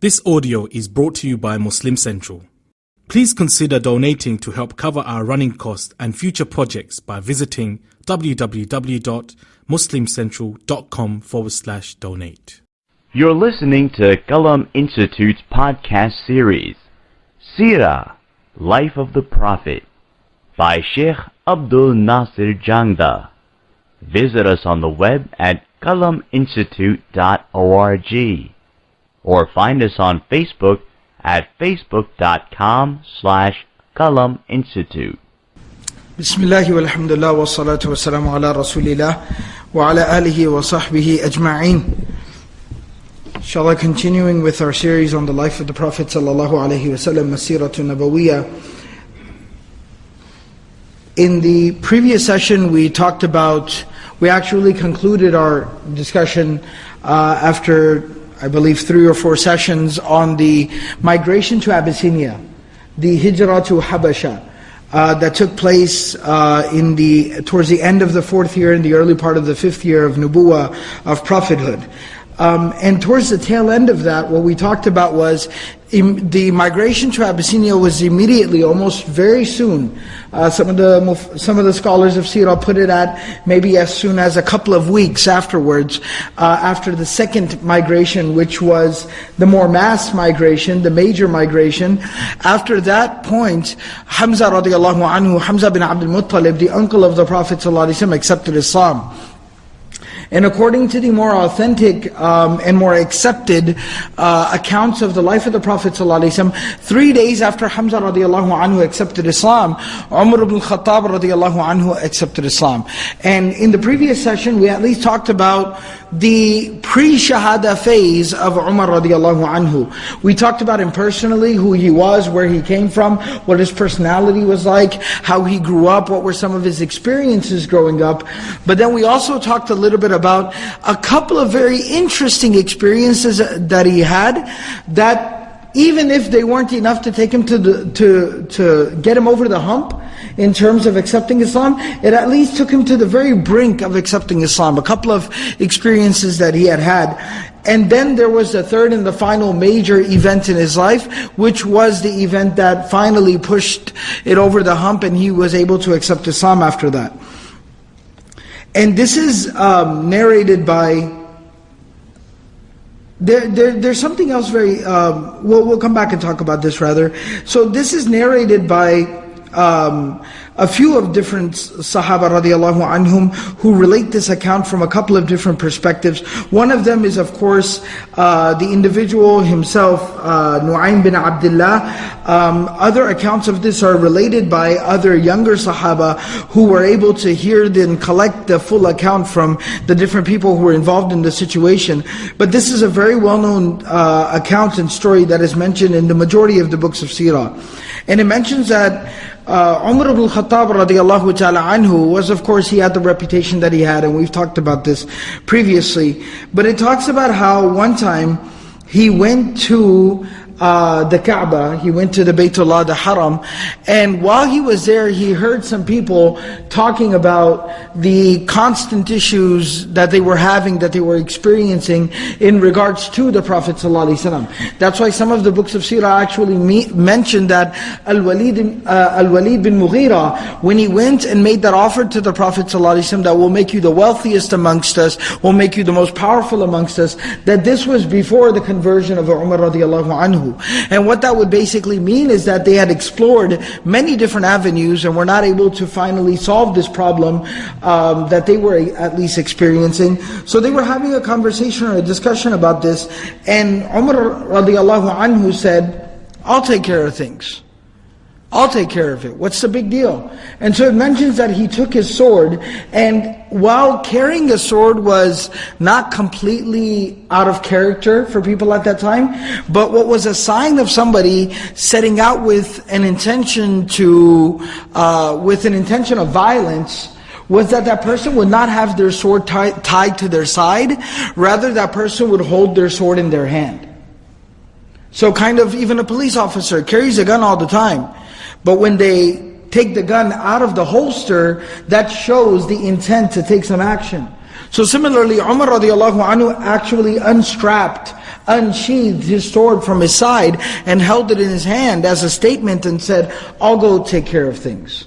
This audio is brought to you by Muslim Central. Please consider donating to help cover our running costs and future projects by visiting www.muslimcentral.com/donate. You're listening to Qalam Institute's podcast series, Seerah, Life of the Prophet, by Sheikh Abdul Nasir Jangda. Visit us on the web at qalaminstitute.org or find us on Facebook at facebook.com/Qalam Institute. Bismillah walhamdulillah wa salatu wa salamu ala rasulillah wa ala alihi wa sahbihi ajma'een. Inshallah, continuing with our series on the life of the Prophet sallallahu alaihi wasallam, Masiratu Nabawiyya. In the previous session we actually concluded our discussion after I believe 3 or 4 sessions on the migration to Abyssinia, the hijrah to Habasha, that took place towards the end of the 4th year and the early part of the 5th year of Nubuwah, of prophethood. And towards the tail end of that, what we talked about was the migration to Abyssinia was immediately, almost very soon. Some of the scholars of Seerah put it at maybe as soon as a couple of weeks afterwards, after the second migration, which was the more mass migration, the major migration. After that point, Hamza radiallahu anhu, Hamza bin Abdul Muttalib, the uncle of the Prophet ﷺ, accepted Islam. And according to the more authentic and more accepted accounts of the life of the Prophet ﷺ, 3 days after Hamza radiallahu anhu accepted Islam, Umar ibn Khattab radiallahu anhu accepted Islam. And in the previous session we at least talked about the pre-shahada phase of Umar radiallahu anhu. We talked about him personally, who he was, where he came from, what his personality was like, how he grew up, what were some of his experiences growing up. But then we also talked a little bit about a couple of very interesting experiences that he had, that even if they weren't enough to take him to get him over the hump in terms of accepting Islam, it at least took him to the very brink of accepting Islam. A couple of experiences that he had. And then there was the third and the final major event in his life, which was the event that finally pushed it over the hump and he was able to accept Islam after that. And this is narrated by... There's something else very... we'll come back and talk about this rather. So this is narrated by a few of different Sahaba radiallahu anhum who relate this account from a couple of different perspectives. One of them is, of course, the individual himself, Nu'aym bin Abdullah. Other accounts of this are related by other younger Sahaba who were able to hear and collect the full account from the different people who were involved in the situation. But this is a very well-known account and story that is mentioned in the majority of the books of Seerah. And it mentions that Umar ibn Khattab radiallahu ta'ala anhu was, of course, he had the reputation that he had, and we've talked about this previously. But it talks about how one time he went to the Kaaba, he went to the Baytullah, the Haram, and while he was there, he heard some people talking about the constant issues that they were having, that they were experiencing in regards to the Prophet ﷺ. That's why some of the books of Seerah actually mention that Al-Walid bin Mughira, when he went and made that offer to the Prophet ﷺ, that will make you the wealthiest amongst us, will make you the most powerful amongst us, that this was before the conversion of Umar radiallahu anhu. And what that would basically mean is that they had explored many different avenues and were not able to finally solve this problem that they were at least experiencing. So they were having a conversation or a discussion about this, and Umar radiallahu anhu said, I'll take care of things. I'll take care of it. What's the big deal? And so it mentions that he took his sword, and while carrying a sword was not completely out of character for people at that time, but what was a sign of somebody setting out with an intention of violence, was that person would not have their sword tied to their side, rather that person would hold their sword in their hand. So kind of even a police officer carries a gun all the time, but when they take the gun out of the holster, that shows the intent to take some action. So similarly, Umar radiallahu anhu actually unstrapped unsheathed his sword from his side and held it in his hand as a statement and said, I'll go take care of things.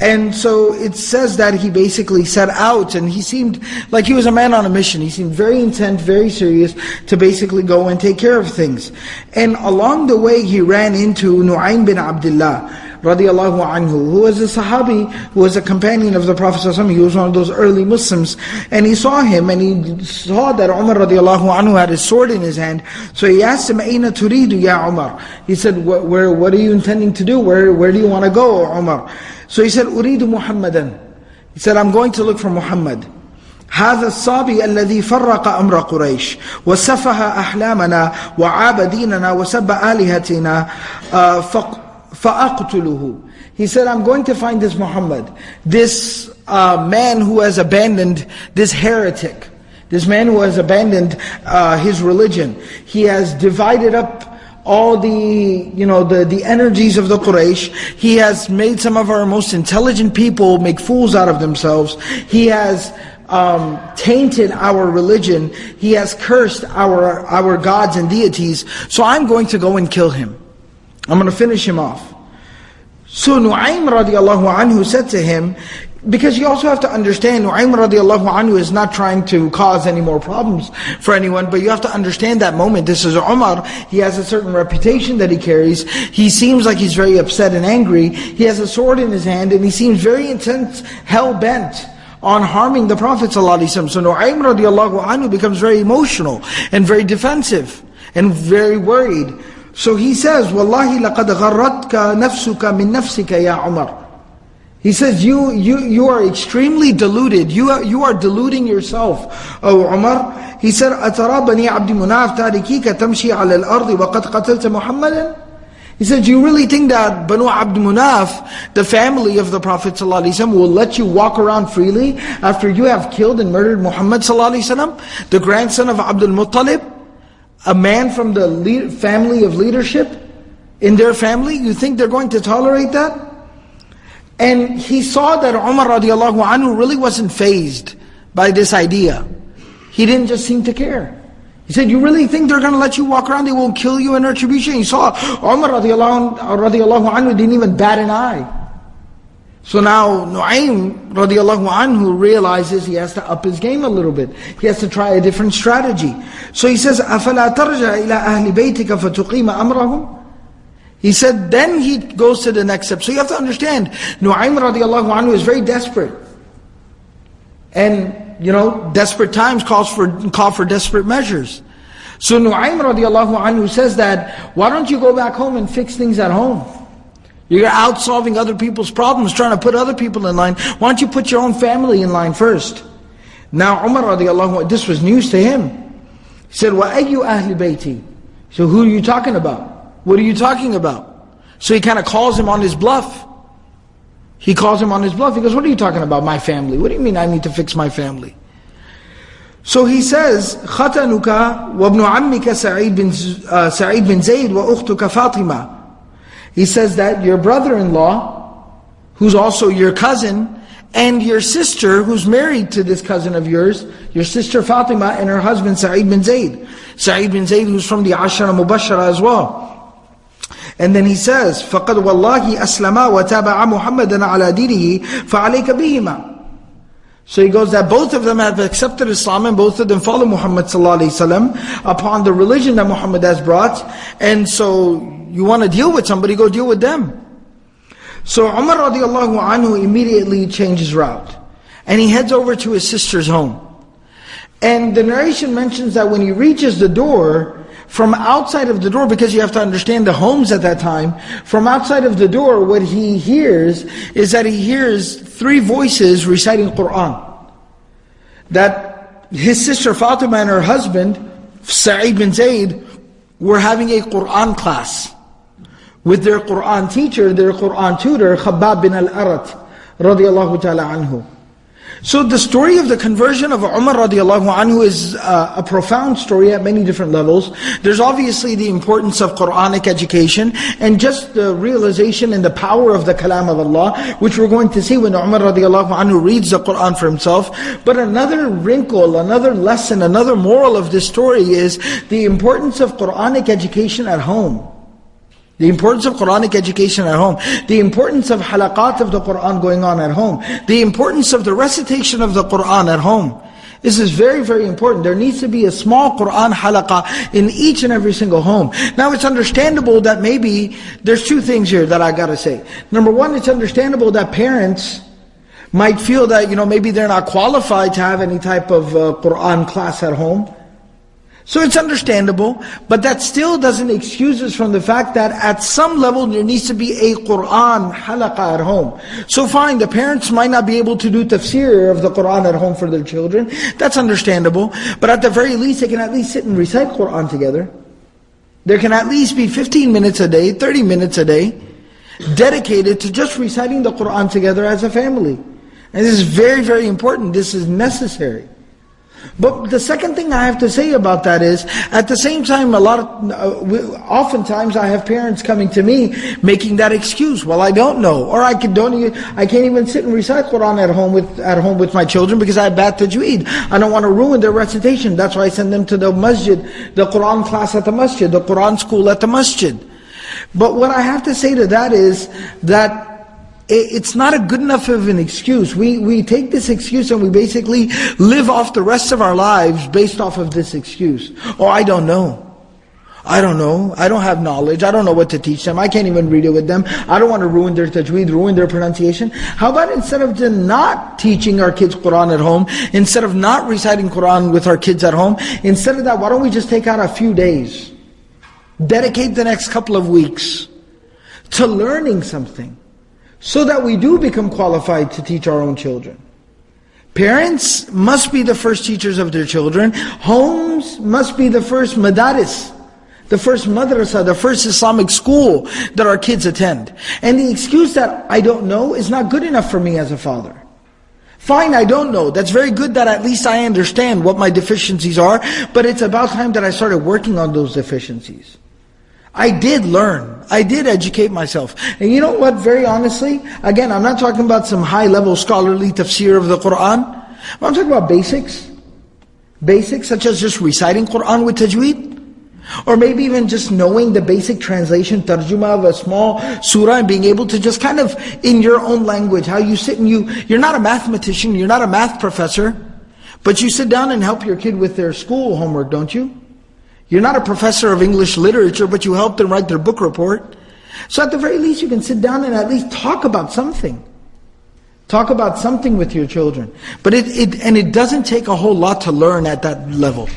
And so it says that he basically set out, and he seemed like he was a man on a mission. He seemed very intent, very serious to basically go and take care of things. And along the way he ran into Nu'aym bin Abdullah radiallahu anhu, who was a Sahabi, who was a companion of the Prophet ﷺ. He was one of those early Muslims. And he saw him, and he saw that Umar radiallahu anhu had his sword in his hand. So he asked him, Aina turidu ya Umar? He said, what are you intending to do? Where do you want to go, Umar? So he said, Uridu Muhammadan. He said, I'm going to look for Muhammad. هذا الصابي الذي فرق أمر قريش وسفه أحلامنا وعاب ديننا وسب آلهتنا فأقتله. He said, I'm going to find this Muhammad, this man who has abandoned, this heretic, this man who has abandoned his religion. He has divided up all the energies of the Quraysh. He has made some of our most intelligent people make fools out of themselves. He has tainted our religion. He has cursed our gods and deities. So I'm going to go and kill him. I'm going to finish him off. So Nu'aym radiallahu anhu said to him, because you also have to understand, Nu'aym radiallahu anhu is not trying to cause any more problems for anyone, but you have to understand that moment. This is Umar. He has a certain reputation that he carries. He seems like he's very upset and angry. He has a sword in his hand, and he seems very intense, hell-bent on harming the Prophet ﷺ. So Nu'aym radiallahu anhu becomes very emotional and very defensive and very worried. So he says, Wallahi laqad gharratka nafsuka min nafsika ya Umar. He says, you are extremely deluded. You are deluding yourself, O Umar. He said, أَتَرَى بَنِي عَبْدِ مُنَافْ تَارِكِيكَ تَمْشِي عَلَى الْأَرْضِ وَقَدْ قَتَلْتَ مُحَمَّدًا. He said, do you really think that Banu Abd Munaf, the family of the Prophet ﷺ, will let you walk around freely after you have killed and murdered Muhammad ﷺ, the grandson of Abdul Muttalib, a man from the family of leadership in their family? You think they're going to tolerate that? And he saw that Umar radiallahu anhu really wasn't fazed by this idea. He didn't just seem to care. He said, you really think they're going to let you walk around? They won't kill you in retribution? He saw Umar radiallahu anhu didn't even bat an eye. So now Nu'aym radiallahu anhu realizes he has to up his game a little bit. He has to try a different strategy. So he says, أَفَلَا تَرْجَعَ إِلَىٰ أَهْلِ بَيْتِكَ فَتُقِيمَ أَمْرَهُمْ. He said, then he goes to the next step. So you have to understand, Nu'aym radiallahu anhu is very desperate. And desperate times call for desperate measures. So Nu'aym radiallahu anhu says that, why don't you go back home and fix things at home? You're out solving other people's problems, trying to put other people in line. Why don't you put your own family in line first? Now Umar radiallahu anhu, this was news to him. He said, وَأَيُّ أَهْلِ بَيْتِي. So who are you talking about? What are you talking about? So he kind of calls him on his bluff. He calls him on his bluff. He goes, what are you talking about, my family? What do you mean I need to fix my family? So he says, خَتَنُكَ وَابْنُ عَمِّكَ سَعِيد بن زَيْد وَأُخْتُكَ فَاطِمَةً. He says that your brother-in-law, who's also your cousin, and your sister, who's married to this cousin of yours, your sister Fatima and her husband Sa'id bin Zayd. Sa'id bin Zayd, who's from the Ashara Mubashara as well. And then he says, فَقَدْ وَاللَّهِ أَسْلَمَا وَتَابَعَ مُحَمَّدًا عَلَى دِينِهِ فَعَلَيْكَ بِهِمَا. So he goes that both of them have accepted Islam and both of them follow Muhammad ﷺ upon the religion that Muhammad has brought. And so you want to deal with somebody, go deal with them. So Umar radiallahu anhu immediately changes route. And he heads over to his sister's home. And the narration mentions that when he reaches the door, from outside of the door, because you have to understand the homes at that time, from outside of the door, what he hears is that he hears three voices reciting Qur'an. That his sister Fatima and her husband, Sa'id bin Zayd, were having a Qur'an class with their Qur'an teacher, their Qur'an tutor, Khattab bin al-Arat, radiallahu ta'ala anhu. So the story of the conversion of Umar radiallahu anhu is a profound story at many different levels. There's obviously the importance of Quranic education and just the realization and the power of the kalam of Allah, which we're going to see when Umar radiallahu anhu reads the Quran for himself. But another wrinkle, another lesson, another moral of this story is the importance of Quranic education at home. The importance of Quranic education at home. The importance of halaqat of the Quran going on at home. The importance of the recitation of the Quran at home. This is very, very important. There needs to be a small Quran halaqa in each and every single home. Now it's understandable that maybe, there's two things here that I gotta say. Number one, it's understandable that parents might feel that, maybe they're not qualified to have any type of Quran class at home. So it's understandable, but that still doesn't excuse us from the fact that at some level there needs to be a Quran halaqa at home. So fine, the parents might not be able to do tafsir of the Quran at home for their children. That's understandable. But at the very least, they can at least sit and recite Quran together. There can at least be 15 minutes a day, 30 minutes a day, dedicated to just reciting the Quran together as a family. And this is very, very important. This is necessary. But the second thing I have to say about that is, at the same time, oftentimes I have parents coming to me making that excuse. Well, I don't know, or I can't even sit and recite Quran at home with my children because I have bad tajweed. I don't want to ruin their recitation. That's why I send them to the masjid, the Quran class at the masjid, the Quran school at the masjid. But what I have to say to that is that it's not a good enough of an excuse. We take this excuse and we basically live off the rest of our lives based off of this excuse. Oh, I don't know. I don't have knowledge. I don't know what to teach them. I can't even read it with them. I don't want to ruin their tajweed, ruin their pronunciation. How about instead of not teaching our kids Quran at home, instead of not reciting Quran with our kids at home, instead of that, why don't we just take out a few days, dedicate the next couple of weeks to learning something, so that we do become qualified to teach our own children. Parents must be the first teachers of their children. Homes must be the first madaris, the first madrasa, the first Islamic school that our kids attend. And the excuse that I don't know is not good enough for me as a father. Fine, I don't know. That's very good that at least I understand what my deficiencies are, but it's about time that I started working on those deficiencies. I did learn. I did educate myself. And you know what, very honestly, again, I'm not talking about some high-level scholarly tafsir of the Qur'an. I'm talking about basics. Basics such as just reciting Qur'an with tajweed. Or maybe even just knowing the basic translation, tarjuma of a small surah, and being able to just kind of, in your own language, how you sit and you're not a mathematician, you're not a math professor, but you sit down and help your kid with their school homework, don't you? You're not a professor of English literature, but you help them write their book report. So at the very least, you can sit down and at least talk about something. Talk about something with your children. But it doesn't take a whole lot to learn at that level.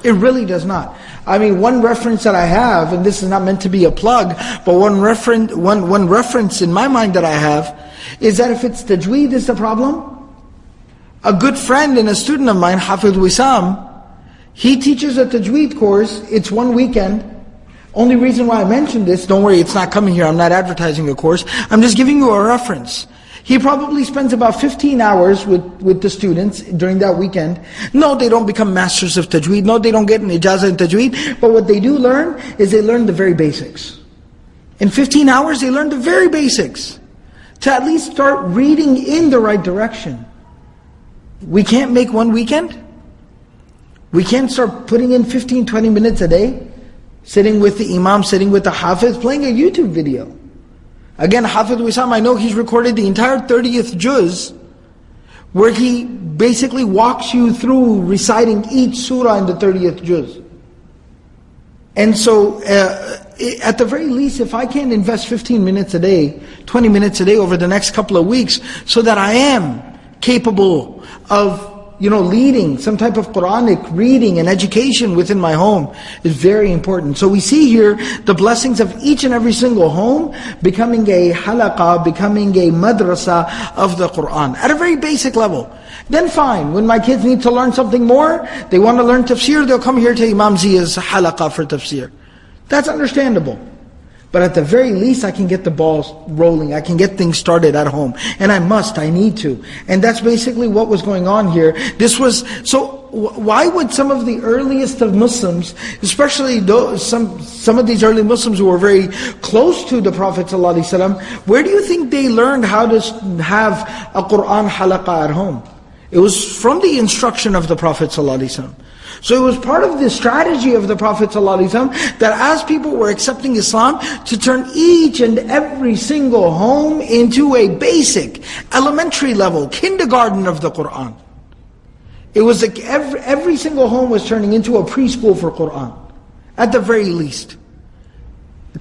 It really does not. I mean, one reference that I have, and this is not meant to be a plug, but one reference in my mind that I have, is that if it's tajweed is the problem, a good friend and a student of mine, Hafiz Wissam, he teaches a tajweed course. It's one weekend. Only reason why I mentioned this, don't worry, it's not coming here, I'm not advertising a course, I'm just giving you a reference. He probably spends about 15 hours with the students during that weekend. No, they don't become masters of tajweed. No, they don't get an ijazah in tajweed. But what they do learn is they learn the very basics. In 15 hours, they learn the very basics. To at least start reading in the right direction. We can't make one weekend. We can't start putting in 15, 20 minutes a day, sitting with the imam, sitting with the hafiz, playing a YouTube video. Again, Hafiz Wissam, I know he's recorded the entire 30th juz, where he basically walks you through reciting each surah in the 30th juz. And so, at the very least, if I can invest 15 minutes a day, 20 minutes a day over the next couple of weeks, so that I am capable of leading some type of Quranic reading and education within my home, is very important. So we see here the blessings of each and every single home becoming a halaqa, becoming a madrasa of the Qur'an at a very basic level. Then fine, when my kids need to learn something more, they want to learn tafsir, they'll come here to Imam Zia's halaqa for tafsir. That's understandable. But at the very least, I can get the ball rolling. I can get things started at home. And I need to. And that's basically what was going on here. Why would some of the earliest of Muslims, especially some of these early Muslims who were very close to the Prophet ﷺ, where do you think they learned how to have a Qur'an halaqa at home? It was from the instruction of the Prophet ﷺ. So it was part of the strategy of the Prophet ﷺ that as people were accepting Islam, to turn each and every single home into a basic, elementary level, kindergarten of the Qur'an. It was like every single home was turning into a preschool for Qur'an, at the very least.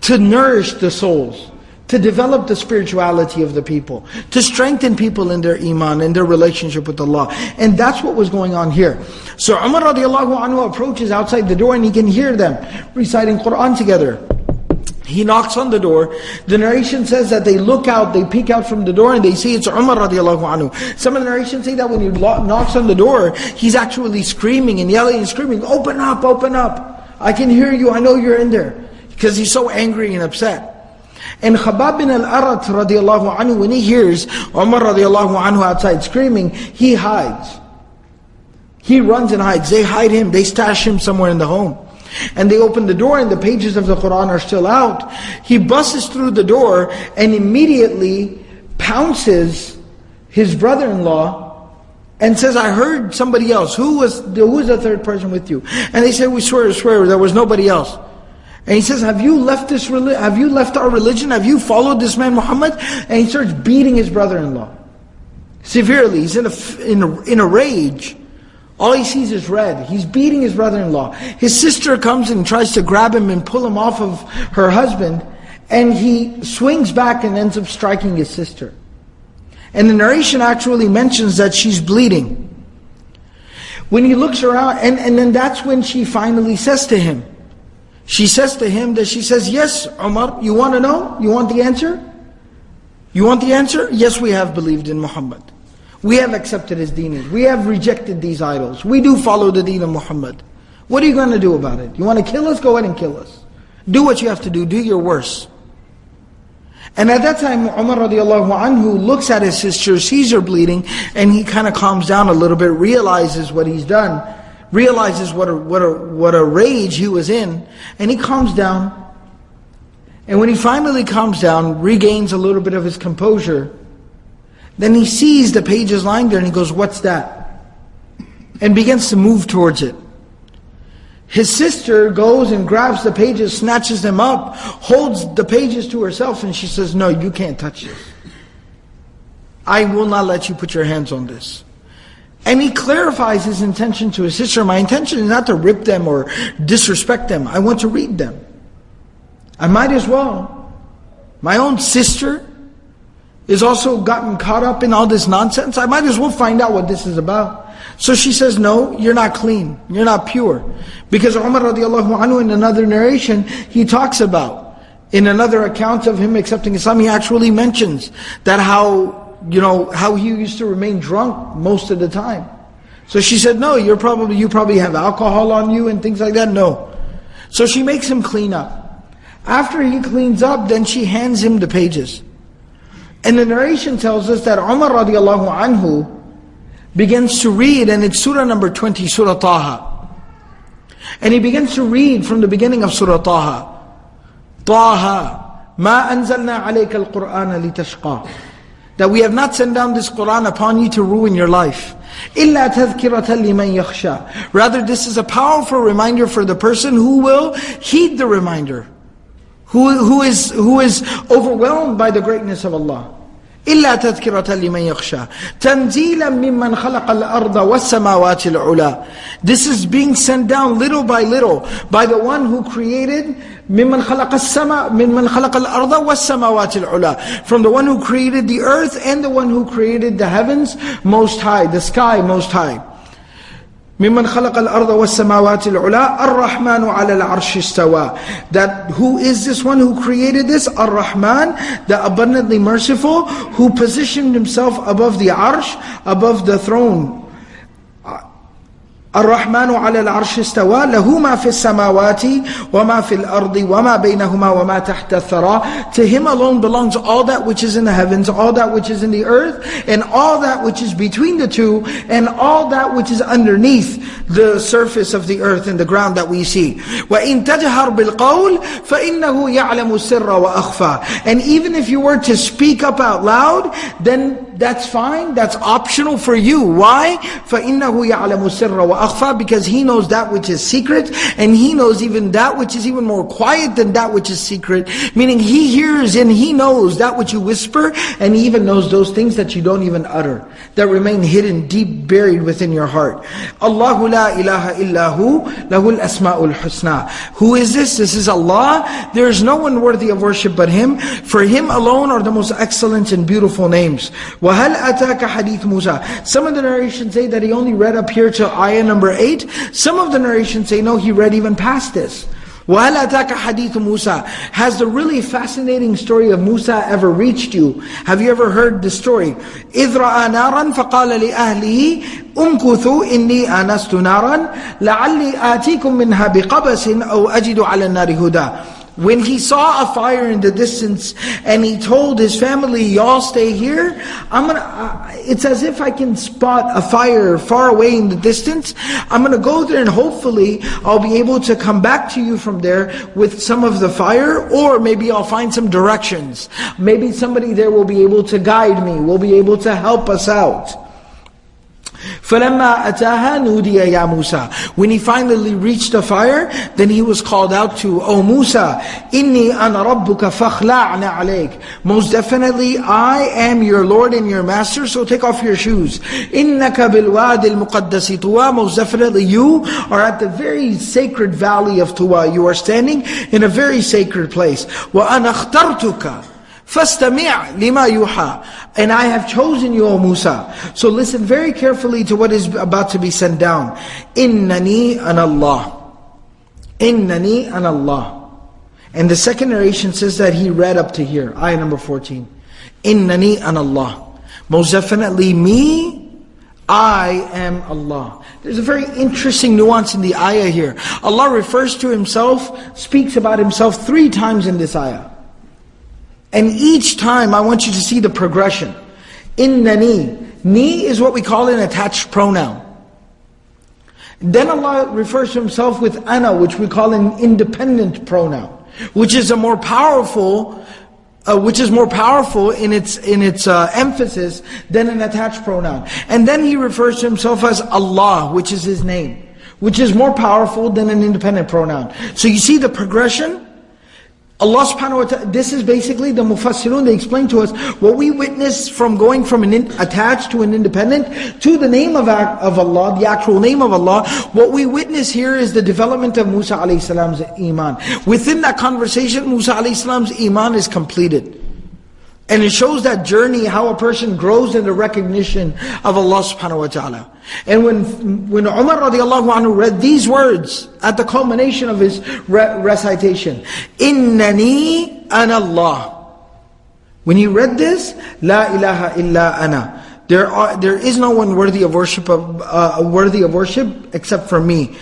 To nourish the souls, to develop the spirituality of the people, to strengthen people in their iman and their relationship with Allah. And that's what was going on here. So Umar radiallahu anhu approaches outside the door and he can hear them reciting Qur'an together. He knocks on the door. The narration says that they look out, they peek out from the door and they see it's Umar radiallahu anhu. Some of the narrations say that when he knocks on the door, he's actually screaming and yelling and screaming, "Open up, open up. I can hear you, I know you're in there." Because he's so angry and upset. And Khattab bin al-Arat radiallahu anhu, when he hears Umar radiallahu anhu outside screaming, he hides. He runs and hides. They hide him, they stash him somewhere in the home. And they open the door and the pages of the Qur'an are still out. He busts through the door and immediately pounces his brother-in-law and says, "I heard somebody else. Who was the third person with you?" And they say, "We swear, there was nobody else." And he says, have you left our religion? Have you followed this man Muhammad? And he starts beating his brother-in-law severely. He's in a rage. All he sees is red. He's beating his brother-in-law. His sister comes and tries to grab him and pull him off of her husband, and he swings back and ends up striking his sister. And the narration actually mentions that she's bleeding. When he looks around, and then that's when she finally says to him, "Yes, Umar, you want to know? You want the answer? You want the answer? Yes, we have believed in Muhammad. We have accepted his deen. We have rejected these idols. We do follow the deen of Muhammad. What are you going to do about it? You want to kill us? Go ahead and kill us. Do what you have to do. Do your worst." And at that time, Umar radiallahu anhu looks at his sister, sees her bleeding, and he kind of calms down a little bit, realizes what he's done, realizes what a rage he was in, and he calms down. And when he finally calms down, regains a little bit of his composure, then he sees the pages lying there and he goes, "What's that?" And begins to move towards it. His sister goes and grabs the pages, snatches them up, holds the pages to herself, and she says, "No, you can't touch this. I will not let you put your hands on this." And he clarifies his intention to his sister. "My intention is not to rip them or disrespect them. I want to read them. I might as well. My own sister is also gotten caught up in all this nonsense. I might as well find out what this is about." So she says, "No, you're not clean. You're not pure." Because Umar radiallahu anhu, in another narration, he talks about, in another account of him accepting Islam, he actually mentions that how he used to remain drunk most of the time. So she said, "No, you probably have alcohol on you and things like that." No. So she makes him clean up. After he cleans up, then she hands him the pages. And the narration tells us that Umar radiallahu anhu begins to read, and it's surah number 20, Surah Taha. And he begins to read from the beginning of Surah Taha. Taha, ma anzalna alayka al-Qur'ana litashqa. That we have not sent down this Qur'an upon you to ruin your life. إِلَّا تَذْكِرَةً لِمَنْ يَخْشَى. Rather, this is a powerful reminder for the person who will heed the reminder, who is overwhelmed by the greatness of Allah. إِلَّا تَذْكِرَةً لِمَنْ يَخْشَى تَنْزِيلًا مِمَّنْ خَلَقَ الْأَرْضَ وَالسَّمَاوَاتِ الْعُلَى. This is being sent down little by little by the one who created مِمَّنْ خَلَقَ الْأَرْضَ وَالسَّمَاوَاتِ الْعُلَى. From the one who created the earth and the one who created the heavens most high, the sky most high. مِمَّنْ خَلَقَ الْأَرْضَ وَالسَّمَاوَاتِ الْعُلَى الرَّحْمَنُ عَلَى الْعَرْشِ اسْتَوَى. That who is this one who created this? Ar-Rahman, the abundantly merciful, who positioned himself above the arsh, above the throne. الرحمن على العرش استوى له ما في السماوات وما في الأرض وما بينهما وما تحت الثرى. To him alone belongs all that which is in the heavens, all that which is in the earth, and all that which is between the two, and all that which is underneath the surface of the earth and the ground that we see. وَإِن تَجْهَرْ بِالْقَوْلِ فَإِنَّهُ يَعْلَمُ السِّرَّ وَأَخْفَى. And even if you were to speak up out loud, then that's fine, that's optional for you. Why? فَإِنَّهُ يَعْلَمُ السِّرَّ وَأَخْفَى. Because He knows that which is secret, and He knows even that which is even more quiet than that which is secret. Meaning He hears and He knows that which you whisper, and He even knows those things that you don't even utter, that remain hidden, deep buried within your heart. Allahu la ilaha illahu lahul asma'ul husna. Who is this? This is Allah. There is no one worthy of worship but Him. For Him alone are the most excellent and beautiful names. وَهَلْ أَتَاكَ حَدِيثُ مُوسَى. Some of the narrations say that he only read up here to ayah number 8. Some of the narrations say no, he read even past this. وَهَلْ أَتَاكَ حَدِيثُ مُوسَى. Has the really fascinating story of Musa ever reached you? Have you ever heard the story? إِذْ رَأَى نَارًا فَقَالَ لِأَهْلِهِ أُمْكُثُوا إِنِّي آنَسْتُ نَارًا لَعَلِّي آتِيكُم مِّنْهَا بِقَبَسٍ أَوْ أَجِدُ عَلَى النَّارِ هُدًى. When he saw a fire in the distance, and he told his family, y'all stay here, it's as if I can spot a fire far away in the distance. I'm going to go there, and hopefully I'll be able to come back to you from there with some of the fire, or maybe I'll find some directions. Maybe somebody there will be able to guide me, will be able to help us out. فَلَمَّا أَتَاهَا نُودِيَ يَا مُوسَى. When he finally reached the fire, then he was called out to, O Musa, إِنِّي أَنَا رَبُّكَ فَخْلَعْنَ عَلَيْكَ. Most definitely, I am your Lord and your Master, so take off your shoes. إِنَّكَ بِالْوَادِ الْمُقَدَّسِ طُوَى. Most definitely you are at the very sacred valley of Tuwa. You are standing in a very sacred place. وَأَنَا اخْتَرْتُكَ فَاسْتَمِعْ لِمَا يُوحَى. And I have chosen you, O Musa. So listen very carefully to what is about to be sent down. إِنَّنِي أَنَا اللَّهُ. إِنَّنِي أَنَا اللَّهُ. And the second narration says that he read up to here, ayah number 14. إِنَّنِي أَنَا اللَّهُ. Most definitely me, I am Allah. There's a very interesting nuance in the ayah here. Allah refers to Himself, speaks about Himself 3 times in this ayah. And each time I want you to see the progression. Innani. Ni is what we call an attached pronoun. Then Allah refers to Himself with ana, which we call an independent pronoun, which is a more powerful, in its emphasis than an attached pronoun. And then He refers to Himself as Allah, which is His name, which is more powerful than an independent pronoun. So you see the progression. Allah subhanahu wa ta'ala, this is basically the Mufassirun, they explain to us what we witness from going from an attached to an independent to the name of Allah, the actual name of Allah. What we witness here is the development of Musa alayhi salam's iman. Within that conversation, Musa alayhi salam's iman is completed. And it shows that journey, how a person grows in the recognition of Allah subhanahu wa ta'ala. And when Umar radiallahu anhu read these words at the culmination of his recitation, إِنَّنِي أَنَا اللَّهُ. When he read this, La ilaha illa ana. There is no one worthy of worship except for me.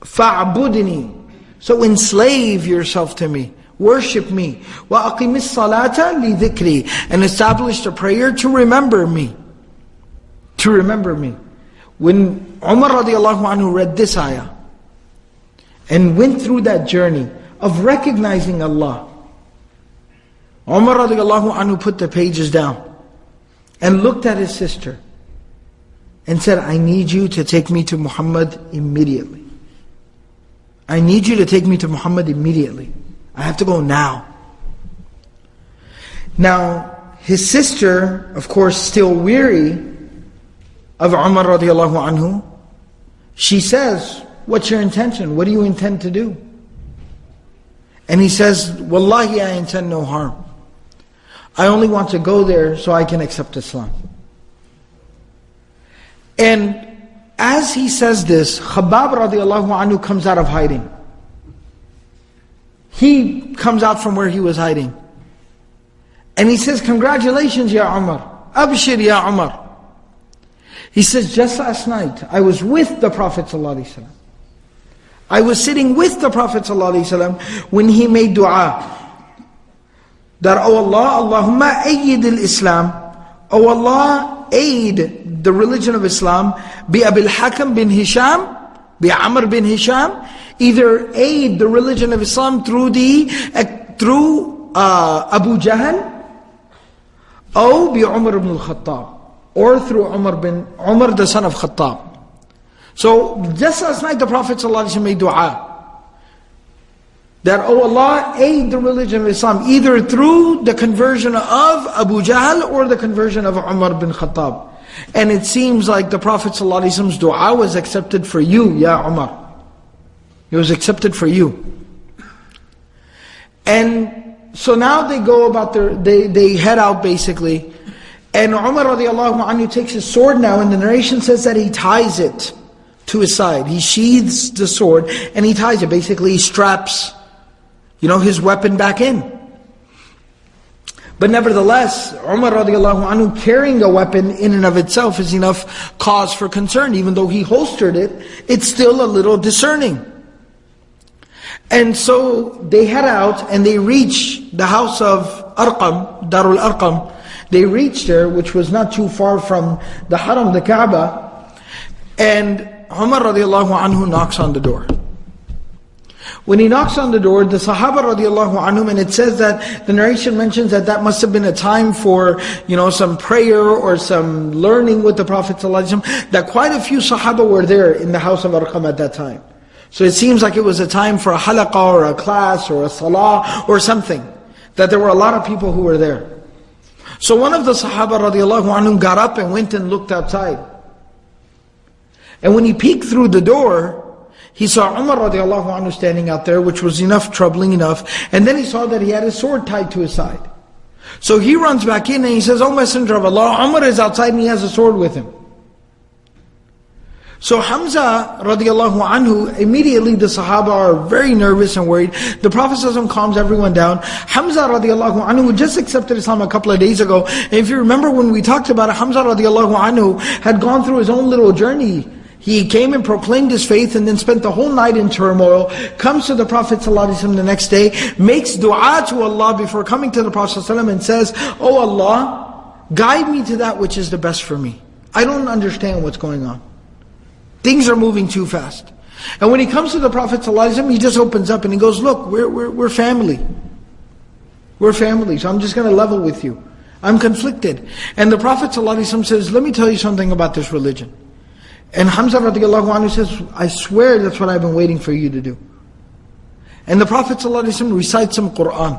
فَاعْبُدْنِي. So enslave yourself to me. Worship me. وَأَقِمِ الصَّلَاةَ لِذِكْرِي. And establish the prayer to remember me. To remember me. When Umar radiallahu anhu read this ayah and went through that journey of recognizing Allah, Umar radiallahu anhu put the pages down and looked at his sister and said, I need you to take me to Muhammad immediately. I need you to take me to Muhammad immediately. I have to go now. Now, his sister, of course, still weary of Umar radiallahu anhu, she says, what's your intention? What do you intend to do? And he says, Wallahi, I intend no harm. I only want to go there so I can accept Islam. And as he says this, Khattab radiallahu anhu comes out of hiding. He comes out from where he was hiding. And he says, congratulations, Ya Umar. Abshir, Ya Umar. He says, just last night, I was with the Prophet ﷺ. I was sitting with the Prophet ﷺ when he made dua. That, oh Allah, Allahumma ayyid al-Islam. Oh Allah, aid the religion of Islam. Bi Abil Hakam bin Hisham, bi Amr bin Hisham. Either aid the religion of Islam through Abu Jahl, or bi Umar ibn al-Khattab, or through Umar the son of Khattab. So just last night the Prophet ﷺ made dua that, oh Allah, aid the religion of Islam either through the conversion of Abu Jahl or the conversion of Umar bin Khattab. And it seems like the Prophet ﷺ's dua was accepted for you, Ya Umar. It was accepted for you. And so now they go about they head out basically. And Umar radiallahu anhu takes his sword now, and the narration says that he ties it to his side. He sheathes the sword and he ties it. Basically he straps, his weapon back in. But nevertheless, Umar radiallahu anhu carrying a weapon in and of itself is enough cause for concern. Even though he holstered it, it's still a little discerning. And so they head out and they reach the house of Arqam, Darul Arqam. They reached there, which was not too far from the Haram, the Kaaba. And Umar radiallahu anhu knocks on the door. When he knocks on the door, the Sahaba radiallahu anhum, and it says that, the narration mentions that must have been a time for, some prayer or some learning with the Prophet ﷺ, that quite a few Sahaba were there in the house of Arqam at that time. So it seems like it was a time for a Halaqa or a class or a salah or something, that there were a lot of people who were there. So one of the Sahaba radiallahu anhum got up and went and looked outside. And when he peeked through the door, he saw Umar radiallahu anhu standing out there, which was troubling enough. And then he saw that he had his sword tied to his side. So he runs back in and he says, "O Messenger of Allah, Umar is outside and he has a sword with him." So Hamza radiallahu anhu, immediately the Sahaba are very nervous and worried. The Prophet ﷺ calms everyone down. Hamza radiallahu anhu just accepted Islam a couple of days ago. And if you remember when we talked about it, Hamza radiallahu anhu had gone through his own little journey. He came and proclaimed his faith and then spent the whole night in turmoil, comes to the Prophet ﷺ the next day, makes dua to Allah before coming to the Prophet ﷺ and says, "Oh Allah, guide me to that which is the best for me. I don't understand what's going on. Things are moving too fast." And when he comes to the Prophet ﷺ, he just opens up and he goes, "Look, we're family. We're family, so I'm just going to level with you. I'm conflicted." And the Prophet ﷺ says, "Let me tell you something about this religion." And Hamza radiallahu anhu says, "I swear that's what I've been waiting for you to do." And the Prophet ﷺ recites some Qur'an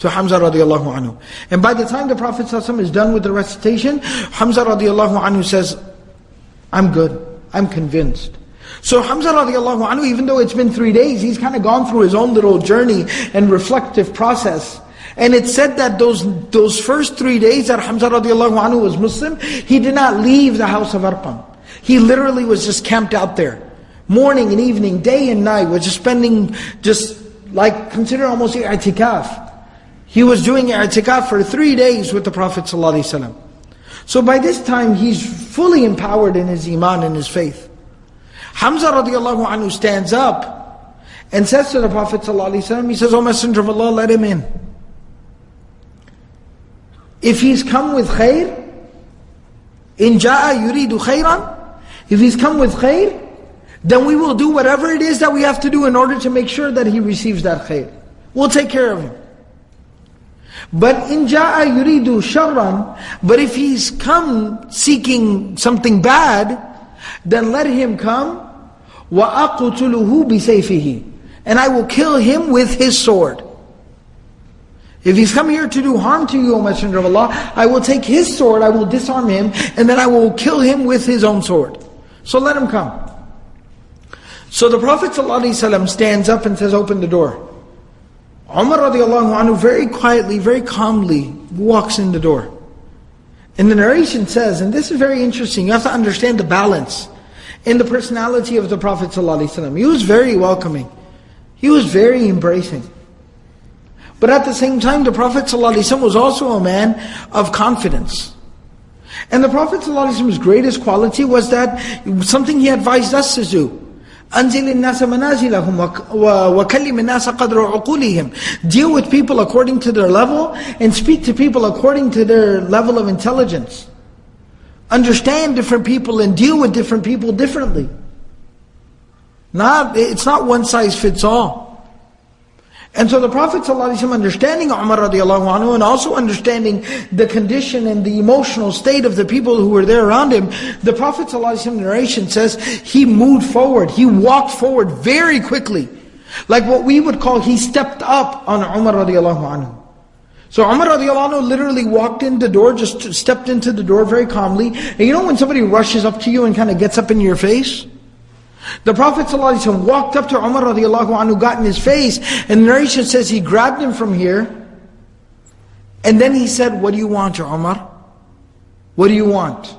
to Hamza radiallahu anhu. And by the time the Prophet ﷺ is done with the recitation, Hamza radiallahu anhu says, "I'm good. I'm convinced." So Hamza radiallahu anhu, even though it's been 3 days, he's kind of gone through his own little journey and reflective process. And it's said that those first 3 days that Hamza radiallahu anhu was Muslim, he did not leave the house of Arqam. He literally was just camped out there. Morning and evening, day and night, was just spending, consider almost i'tikaf. He was doing i'tikaf for 3 days with the Prophet ﷺ. So by this time, he's fully empowered in his iman and his faith. Hamza radiallahu anhu stands up and says to the Prophet ﷺ, he says, "O Messenger of Allah, let him in. If he's come with khair, in ja'a yuridu khairan, if he's come with khair, then we will do whatever it is that we have to do in order to make sure that he receives that khair. We'll take care of him. But in ja'a yuridu sharran, but if he's come seeking something bad, then let him come, wa aqtuluhu bisayfihi, and I will kill him with his sword. If he's come here to do harm to you, O Messenger of Allah, I will take his sword, I will disarm him, and then I will kill him with his own sword. So let him come." So the Prophet ﷺ stands up and says, "Open the door." Umar radiallahu anhu very quietly, very calmly walks in the door. And the narration says, and this is very interesting, you have to understand the balance in the personality of the Prophet ﷺ. He was very welcoming. He was very embracing. But at the same time, the Prophet ﷺ was also a man of confidence. And the Prophet ﷺ's greatest quality was that something he advised us to do. أنزل الناس منازلهم وكلم الناس قدر عقولهم. Deal with people according to their level and speak to people according to their level of intelligence. Understand different people and deal with different people differently. It's not one size fits all. And so the Prophet ﷺ, understanding Umar radiallahu anhu and also understanding the condition and the emotional state of the people who were there around him, the Prophet ﷺ narration says, he moved forward, he walked forward very quickly. Like what we would call, he stepped up on Umar radiallahu anhu. So Umar radiallahu anhu literally walked in the door, just stepped into the door very calmly. And you know when somebody rushes up to you and kind of gets up in your face? The Prophet ﷺ walked up to Umar radiallahu anhu, got in his face, and the narration says he grabbed him from here, and then he said, "What do you want, Umar? What do you want?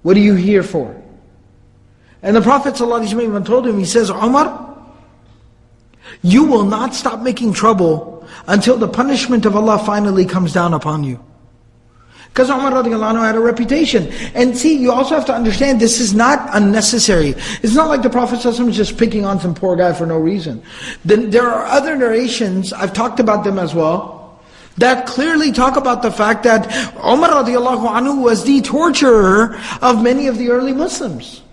What are you here for?" And the Prophet ﷺ even told him, he says, "Umar, you will not stop making trouble until the punishment of Allah finally comes down upon you." Because Umar radiallahu anhu had a reputation. And see, you also have to understand, this is not unnecessary. It's not like the Prophet ﷺ is just picking on some poor guy for no reason. Then there are other narrations, I've talked about them as well, that clearly talk about the fact that Umar radiallahu anhu was the torturer of many of the early Muslims.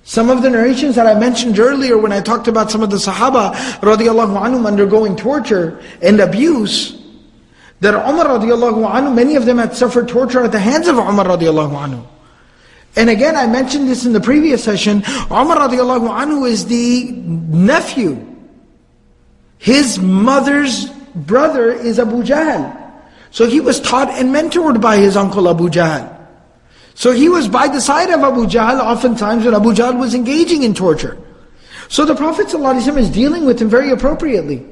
Some of the narrations that I mentioned earlier when I talked about some of the Sahaba radiallahu anhum undergoing torture and abuse, that Umar radiallahu anhu, many of them had suffered torture at the hands of Umar radiallahu anhu. And again, I mentioned this in the previous session, Umar radiallahu anhu is the nephew. His mother's brother is Abu Jahl. So he was taught and mentored by his uncle Abu Jahl. So he was by the side of Abu Jahl oftentimes when Abu Jahl was engaging in torture. So the Prophet ﷺ is dealing with him very appropriately.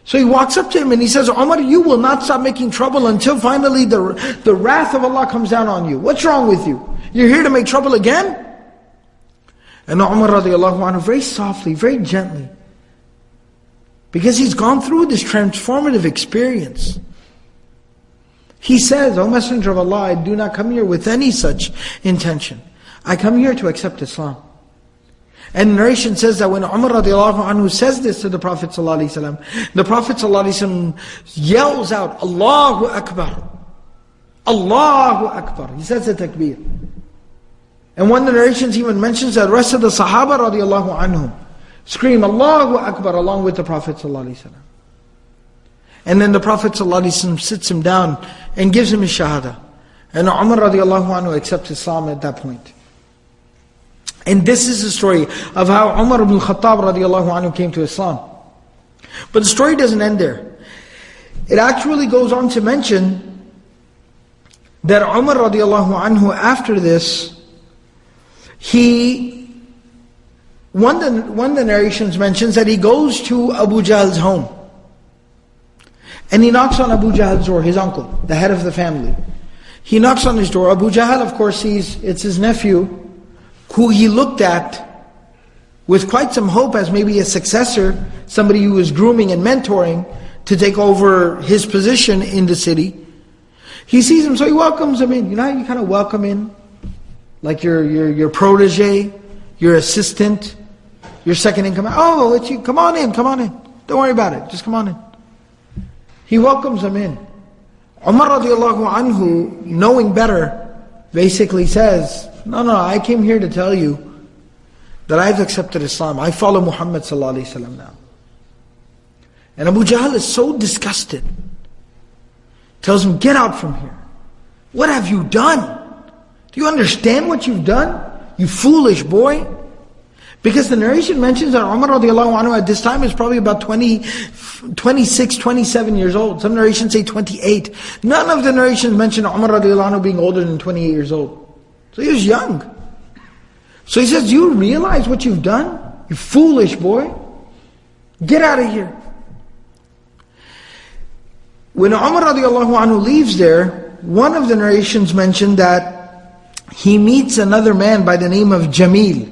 So he walks up to him and he says, "Umar, you will not stop making trouble until finally the wrath of Allah comes down on you. What's wrong with you? You're here to make trouble again?" And Umar radiallahu anhu, very softly, very gently, because he's gone through this transformative experience, he says, "O Messenger of Allah, I do not come here with any such intention. I come here to accept Islam." And narration says that when Umar radiallahu anhu says this to the Prophet ﷺ, the Prophet ﷺ yells out, "Allahu Akbar! Allahu Akbar!" He says the takbir. And one of the narrations even mentions that the rest of the Sahaba radiallahu anhum scream, "Allahu Akbar!" along with the Prophet ﷺ. And then the Prophet ﷺ sits him down and gives him his shahada. And Umar radiallahu anhu accepts Islam at that point. And this is the story of how Umar ibn Khattab radiallahu anhu came to Islam. But the story doesn't end there. It actually goes on to mention that Umar radiallahu anhu, after this, one of the narrations mentions that he goes to Abu Jahl's home. And he knocks on Abu Jahl's door, his uncle, the head of the family. He knocks on his door. Abu Jahl, of course, it's his nephew, who he looked at with quite some hope as maybe a successor, somebody who was grooming and mentoring to take over his position in the city. He sees him, so he welcomes him in. You know how you kind of welcome in? Like your protege, your assistant, your second in command. "Oh, it's you. Come on in, come on in. Don't worry about it. Just come on in." He welcomes him in. Umar radiallahu anhu, knowing better, basically says, No, I came here to tell you that I've accepted Islam. I follow Muhammad sallallahu alaihi wasallam now. And Abu Jahl is so disgusted. Tells him, "Get out from here. What have you done? Do you understand what you've done? You foolish boy." Because the narration mentions that Umar radiallahu anhu at this time is probably about 26, 27 years old. Some narrations say 28. None of the narrations mention Umar radiallahu anhu being older than 28 years old. So he was young. So he says, "Do you realize what you've done? You foolish boy. Get out of here." When Umar radiallahu anhu leaves there, one of the narrations mentioned that he meets another man by the name of Jamil,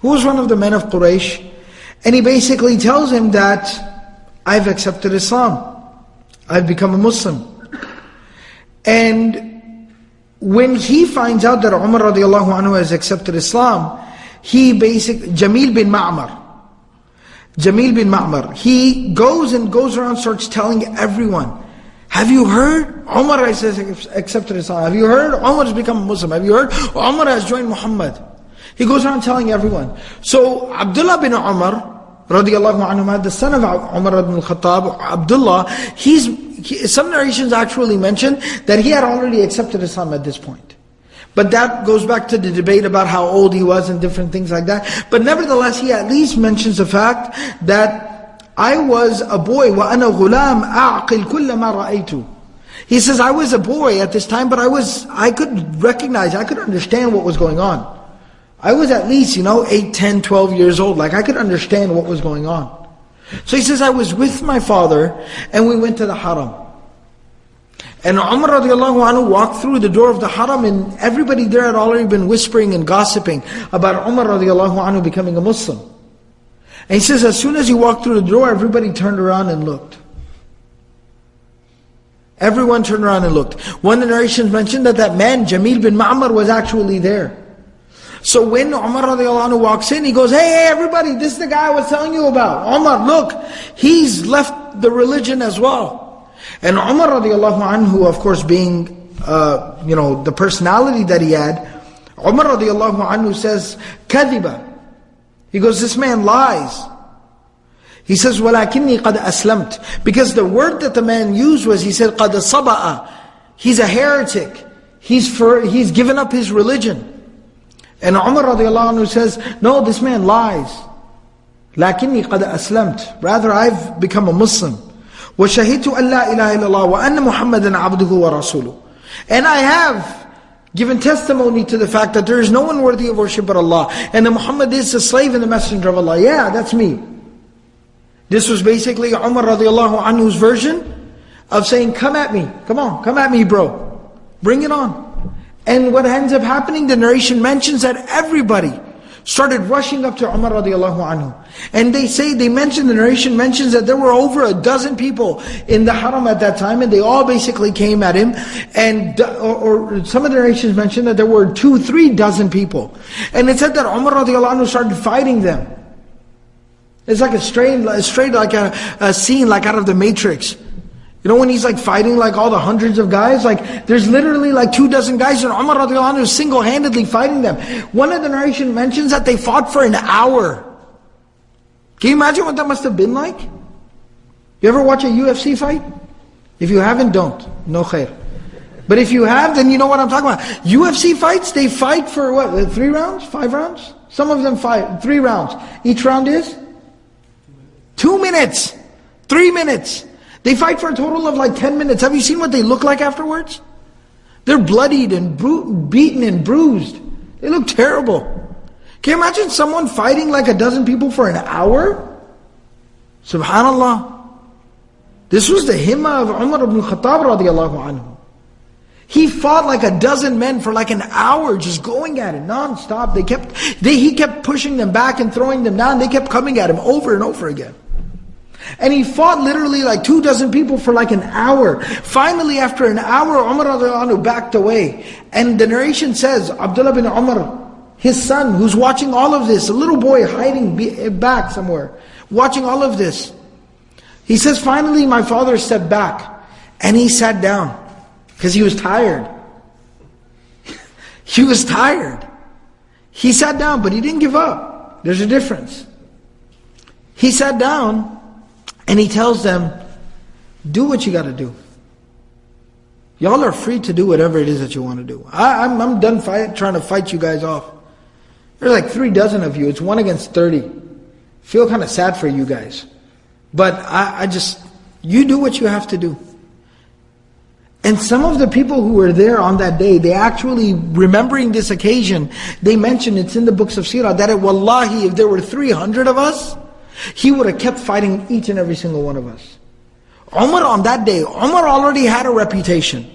who was one of the men of Quraysh, and he basically tells him that, "I've accepted Islam. I've become a Muslim." And when he finds out that Umar radiallahu anhu has accepted Islam, Jamil bin Ma'mar, he goes around, starts telling everyone, have you heard? Umar has accepted Islam. Have you heard? Umar has become a Muslim. Have you heard? Umar has joined Muhammad. He goes around telling everyone. So Abdullah bin Umar, radiallahu anhu, the son of Umar ibn Khattab, Abdullah, some narrations actually mention that he had already accepted Islam at this point. But that goes back to the debate about how old he was and different things like that. But nevertheless, he at least mentions the fact that I was a boy, وَأَنَا غُلَامٌ أَعْقِلْ كُلَّ مَا رَأَيْتُ. He says, I was a boy at this time, but I could recognize, I could understand what was going on. I was at least, 8, 10, 12 years old. Like I could understand what was going on. So he says, I was with my father and we went to the haram. And Umar radiallahu anhu walked through the door of the haram, and everybody there had already been whispering and gossiping about Umar radiallahu anhu becoming a Muslim. And he says, as soon as he walked through the door, everybody turned around and looked. Everyone turned around and looked. One of the narrations mentioned that man, Jamil bin Ma'mar, was actually there. So when Umar radiallahu anhu walks in, he goes, hey everybody, this is the guy I was telling you about. Umar, look, he's left the religion as well. And Umar radiallahu anhu, of course, being, the personality that he had, Umar radiallahu anhu says, كَذِبَ. He goes, this man lies. He says, وَلَكِنِّي قَدْ أَسْلَمْتُ. Because the word that the man used was, he said, قَدْ صَبَأَ. He's a heretic. He's given up his religion. And Umar radiallahu anhu says, no, this man lies. لَكِنِّي قَدْ أَسْلَمْتُ. Rather, I've become a Muslim. وَشَهِدْتُ أَن لَا إِلَهَ إِلَّا اللَّهُ وَأَنَّ مُحَمَّدًا عَبْدُهُ وَرَسُولُهُ. And I have given testimony to the fact that there is no one worthy of worship but Allah, and that Muhammad is the slave and the messenger of Allah. Yeah, that's me. This was basically Umar radiallahu anhu's version of saying, come at me, come on, come at me bro, bring it on. And what ends up happening, the narration mentions that everybody started rushing up to Umar radiallahu anhu. And the narration mentions that there were over a dozen people in the haram at that time, and they all basically came at him. And or some of the narrations mention that there were 2-3 dozen people. And it said that Umar radiallahu anhu started fighting them. It's like straight like a scene like out of the Matrix. When he's like fighting like all the hundreds of guys, like there's literally like 24 guys, and Umar radiallahu anhu is single-handedly fighting them. One of the narration mentions that they fought for an hour. Can you imagine what that must have been like? You ever watch a UFC fight? If you haven't, don't. No khair. But if you have, then you know what I'm talking about. UFC fights, they fight for what, 3 rounds? 5 rounds? Some of them fight 3 rounds. Each round is 2 minutes. 3 minutes. They fight for a total of like 10 minutes. Have you seen what they look like afterwards? They're bloodied and beaten and bruised. They look terrible. Can you imagine someone fighting like a dozen people for an hour? Subhanallah. This was the himmah of Umar ibn Khattab radiallahu anhu. He fought like a dozen men for like an hour, just going at it non-stop. He kept pushing them back and throwing them down. They kept coming at him over and over again. And he fought literally like 24 people for like an hour. Finally, after an hour, Umar radiallahu anhu backed away. And the narration says, Abdullah bin Umar, his son, who's watching all of this, a little boy hiding back somewhere, watching all of this. He says, finally my father stepped back and he sat down because he was tired. He was tired. He sat down, but he didn't give up. There's a difference. He sat down and he tells them, do what you got to do. Y'all are free to do whatever it is that you want to do. I'm done trying to fight you guys off. There's like 3 dozen of you. It's 1 against 30. Feel kind of sad for you guys. But you do what you have to do. And some of the people who were there on that day, they actually, remembering this occasion, they mentioned, it's in the books of Seerah, that wallahi, if there were 300 of us, he would have kept fighting each and every single one of us. Umar on that day, Umar already had a reputation.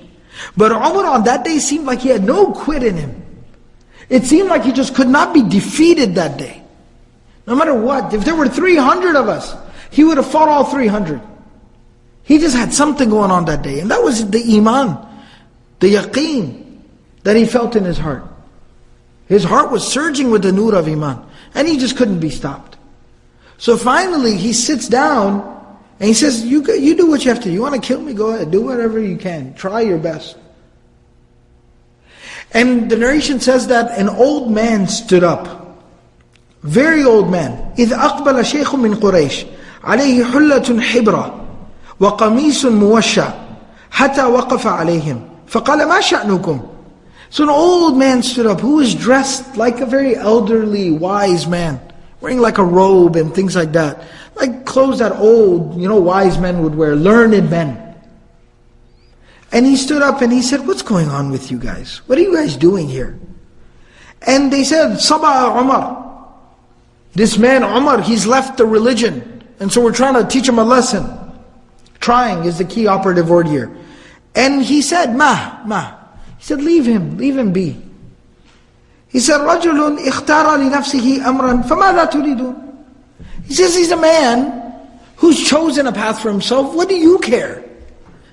But Umar on that day seemed like he had no quit in him. It seemed like he just could not be defeated that day. No matter what, if there were 300 of us, he would have fought all 300. He just had something going on that day. And that was the iman, the yaqeen. that he felt in his heart. His heart was surging with the nur of Iman, and he just couldn't be stopped. So finally he sits down and he says, you do what you have to do. You want to kill me? Go ahead, do whatever you can. Try your best. And the narration says that an old man stood up. Very old man. إِذْ أَقْبَلَ شَيْخٌ مِّن قُرَيْشٍ عَلَيْهِ حُلَّةٌ حِبْرَةٌ وَقَمِيصٌ مُوَشَّى حَتَّى وَقَفَ عَلَيْهِمْ فَقَالَ مَا شَأْنُكُمْ. So an old man stood up who was dressed like a very elderly, wise man, wearing like a robe and things like that. Like clothes that old, wise men would wear, learned men. And he stood up and he said, what's going on with you guys? What are you guys doing here? And they said, Sabah Umar. This man Umar, he's left the religion. And so we're trying to teach him a lesson. Trying is the key operative word here. And he said, Ma. He said, leave him be. He said, رَجُلٌ اِخْتَارَ لِنَفْسِهِ أَمْرًا فَمَاذَا تُرِيدُونَ. He says, he's a man who's chosen a path for himself. What do you care?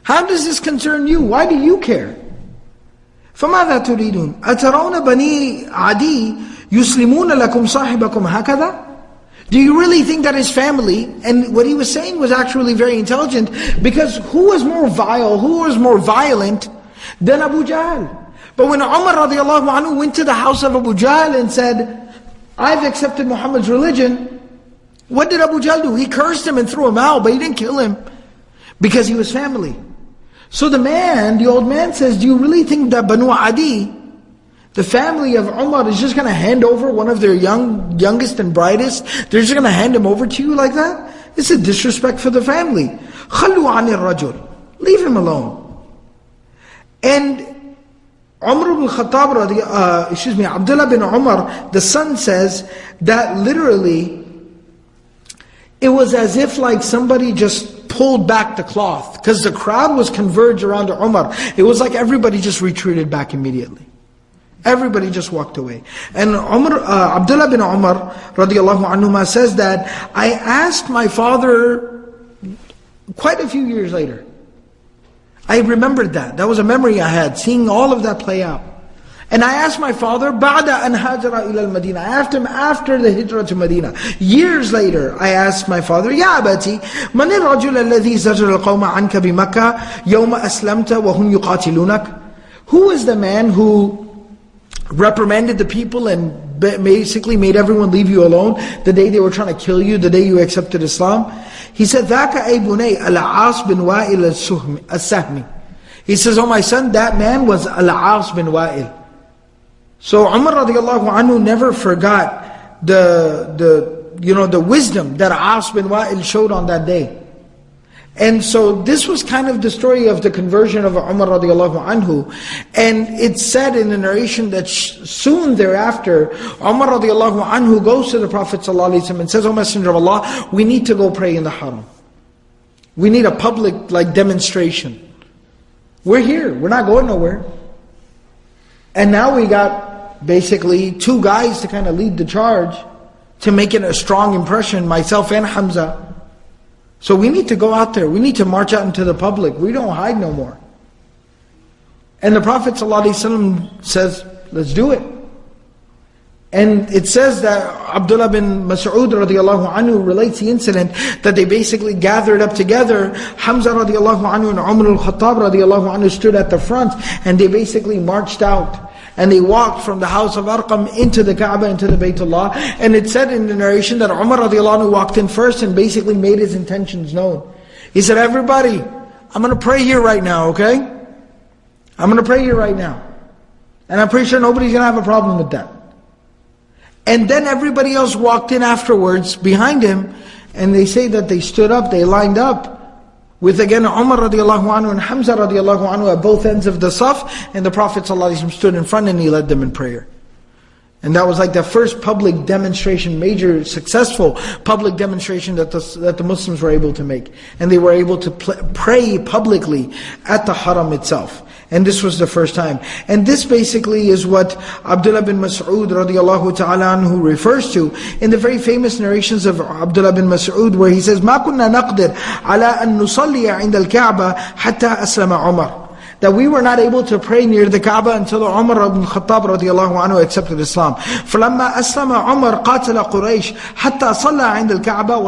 How does this concern you? Why do you care? فَمَاذَا تُرِيدُونَ أَتَرَوْنَ بَنِي عَدِي يُسْلِمُونَ لَكُمْ صَاحِبَكُمْ هَكَذَا. Do you really think that his family, and what he was saying was actually very intelligent, because who was more vile, who was more violent than Abu Jahl? But when Umar radiallahu anhu went to the house of Abu Jahl and said, I've accepted Muhammad's religion, what did Abu Jahl do? He cursed him and threw him out, but he didn't kill him, because he was family. So the old man says, do you really think that Banu Adi, the family of Umar, is just going to hand over one of their youngest and brightest? They're just going to hand him over to you like that? It's a disrespect for the family. خَلُّوا عَنِ الرَّجُلِ. Leave him alone. And Umar ibn Khattab, Abdullah bin Umar, the son says that literally, it was as if like somebody just pulled back the cloth, because the crowd was converged around Umar. It was like everybody just retreated back immediately. Everybody just walked away. And Abdullah bin Umar radiallahu anhuma says that I asked my father quite a few years later. I remembered that. That was a memory I had, seeing all of that play out. And I asked my father, بعد أن هاجر إلى المدينة. I asked him after the hijrah to Medina. Years later, I asked my father, يا أبتي من الرجل الذي زجر القوم عنك بمكة يوم أسلمت وهم يقاتلونك. Who is the man who reprimanded the people and basically made everyone leave you alone the day they were trying to kill you, the day you accepted Islam? He said, ذاك أي بني العاص بن وائل السهمي. He says, oh my son, that man was Al-As bin Wa'il. So Umar radiallahu anhu never forgot the wisdom that As bin Wa'il showed on that day. And so this was kind of the story of the conversion of Umar radiallahu anhu. And it's said in the narration that soon thereafter, Umar radiallahu anhu goes to the Prophet ﷺ and says, O Messenger of Allah, we need to go pray in the Haram. We need a public demonstration. We're here, we're not going nowhere. And now we got basically two guys to kind of lead the charge, to make it a strong impression, myself and Hamza. So we need to go out there, we need to march out into the public, we don't hide no more. And the Prophet ﷺ says, let's do it. And it says that Abdullah bin Mas'ud radiallahu anhu relates the incident that they basically gathered up together. Hamza radiallahu anhu and Umar al-Khattab radiallahu anhu stood at the front, and they basically marched out. And they walked from the house of Arqam into the Kaaba, into the Baytullah. And it said in the narration that Umar radiallahu anhu walked in first and basically made his intentions known. He said, everybody, I'm going to pray here right now, okay? I'm going to pray here right now. And I'm pretty sure nobody's going to have a problem with that. And then everybody else walked in afterwards behind him, and they say that they stood up, they lined up with again Umar radiallahu anhu and Hamza radiallahu anhu at both ends of the saf, and the Prophet ﷺ stood in front and he led them in prayer. And that was like the first public demonstration, major successful public demonstration that the Muslims were able to make. And they were able to pray publicly at the Haram itself. And this was the first time. And this basically is what Abdullah bin Mas'ud radiallahu ta'ala anhu refers to in the very famous narrations of Abdullah bin Mas'ud, where he says, مَا كُنَّا نَقْدِرْ عَلَىٰ أَن نُصَلِّيَ عِنْدَ الْكَعْبَةِ حَتَّى أَسْلَمَ عُمَرْ. that we were not able to pray near the Kaaba until Umar ibn Khattab radiallahu anhu accepted Islam. فَلَمَّا أَسْلَمَ عُمَرْ قَاتَلَ قُرَيْشٍ حَتَّى صَلَّى عِنْدَ الْكَعْبَةِ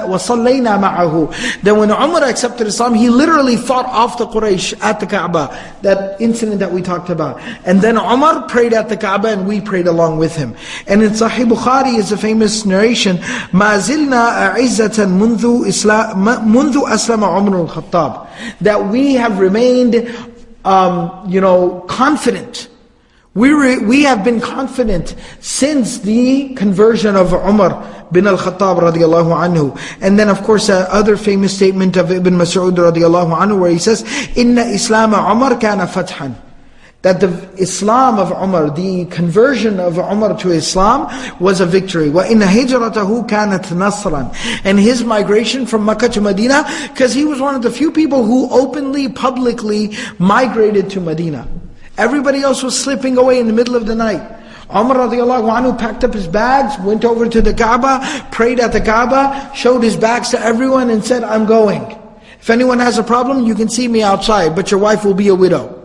وَصَلَّيْنَا مَعَهُ. Then when Umar accepted Islam, he literally fought off the Quraysh at the Kaaba. That incident that we talked about. And then Umar prayed at the Kaaba and we prayed along with him. And in Sahih Bukhari is a famous narration, مَا زِلْنَا أَعِزَّةً مُنْذُ أَسْلَمَ عُمَرُ الْخَطَّابِ. That we have remained confident. We have been confident since the conversion of Umar bin al-Khattab radiallahu anhu. And then of course other famous statement of Ibn Mas'ud radiallahu anhu where he says, Inna Islam Umar kana fathan. That the Islam of Umar, the conversion of Umar to Islam was a victory. وَإِنَّ هِجْرَتَهُ كَانَتْ نَصْرًا. And his migration from Mecca to Medina, because he was one of the few people who openly, publicly migrated to Medina. Everybody else was slipping away in the middle of the night. Umar radiallahu anhu packed up his bags, went over to the Kaaba, prayed at the Kaaba, showed his bags to everyone and said, I'm going. If anyone has a problem, you can see me outside, but your wife will be a widow.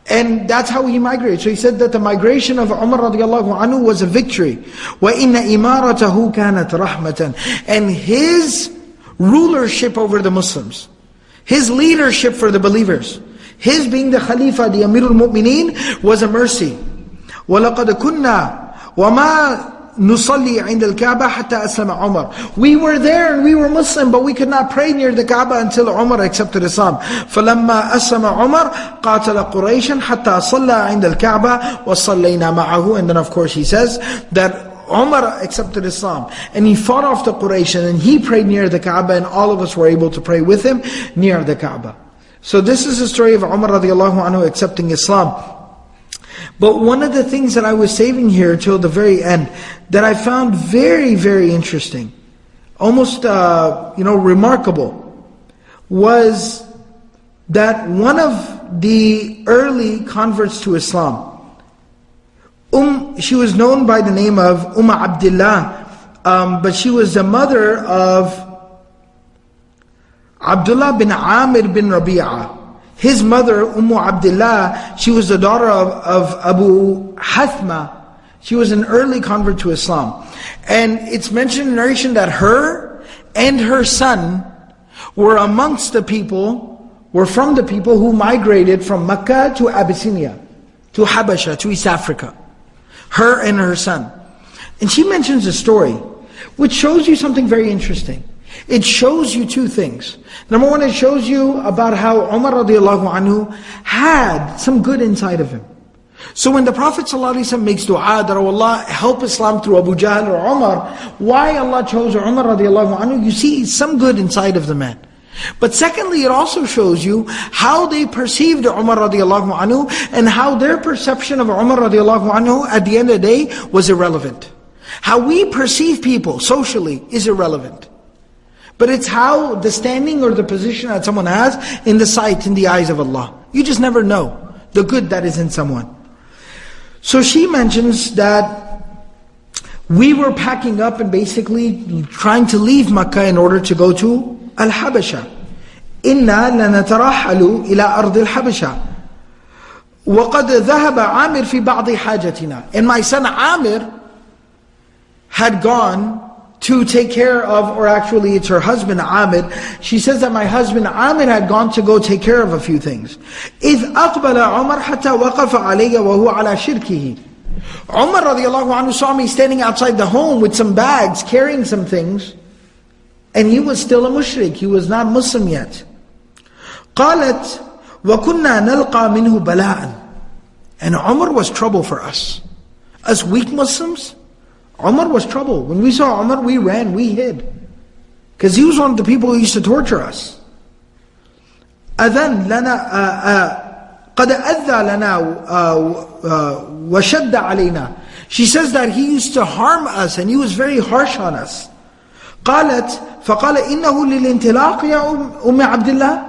And that's how he migrated. So he said that the migration of Umar radiallahu anhu was a victory. وَإِنَّ إِمَارَتَهُ كَانَتْ رَحْمَةً. And his rulership over the Muslims, his leadership for the believers, his being the Khalifa, the Amirul Mu'mineen, was a mercy. وَلَقَدْ كُنَّا وَمَا نُصَلِّي عِنْدَ الْكَعْبَةِ حَتَّى أَسْلَمَ عُمَرْ. We were there and we were Muslim, but we could not pray near the Kaaba until Umar accepted Islam. فَلَمَّا أَسْلَمَ عُمَرْ قَاتَلَ قُرَيْشًا حَتَّى صَلَّى عِنْدَ الْكَعْبَةِ وَصَلَّيْنَا مَعَهُ. And then of course he says that Umar accepted Islam and he fought off the Quraysh and he prayed near the Kaaba and all of us were able to pray with him near the Kaaba. So this is the story of Umar radiallahu anhu accepting Islam. But one of the things that I was saving here till the very end, that I found very, very interesting, almost remarkable, was that one of the early converts to Islam, she was known by the name of Abdullah, but she was the mother of Abdullah bin Amir bin Rabi'ah. His mother, Abdullah, she was the daughter of Abu Hathma. She was an early convert to Islam. And it's mentioned in narration that her and her son were amongst the people, were from the people who migrated from Mecca to Abyssinia, to Habasha, to East Africa. Her and her son. And she mentions a story, which shows you something very interesting. It shows you two things. Number one, it shows you about how Umar radiallahu anhu had some good inside of him. So when the Prophet ﷺ makes dua that, oh Allah, help Islam through Abu Jahl or Umar, why Allah chose Umar radiallahu anhu, you see some good inside of the man. But secondly, it also shows you how they perceived Umar radiallahu anhu and how their perception of Umar radiallahu anhu at the end of the day was irrelevant. How we perceive people socially is irrelevant. But it's how the standing or the position that someone has in the sight, in the eyes of Allah. You just never know the good that is in someone. So she mentions that we were packing up and basically trying to leave Makkah in order to go to Al-Habasha. إِنَّا لَنَتَرَحَّلُ إِلَىٰ أَرْضِ الْحَبَشَةِ وَقَدْ ذَهَبَ عَامِرْ فِي بَعْضِ حَاجَتِنَا. And my son Amir had gone to take care of, or actually it's her husband Amir. She says that my husband Amir had gone to go take care of a few things. إِذْ أَقْبَلَ عُمَرْ حَتَّى وَقَفَ عَلَيَّ وَهُوَ عَلَى شِرْكِهِ. Umar radiallahu anhu saw me standing outside the home with some bags, carrying some things, and he was still a mushrik, he was not Muslim yet. قَالَتْ وَكُنَّا نَلْقَى مِنْهُ بَلَاءً. And Umar was trouble for us. Us weak Muslims, Umar was trouble. When we saw Umar, we ran, we hid. Because he was one of the people who used to torture us. أَذَنْ لَنَا قَدْ أَذَّى لَنَا وَشَدَّ عَلَيْنَا. She says that he used to harm us and he was very harsh on us. قالت فقال إنه للانطلاق يا أم عبد الله.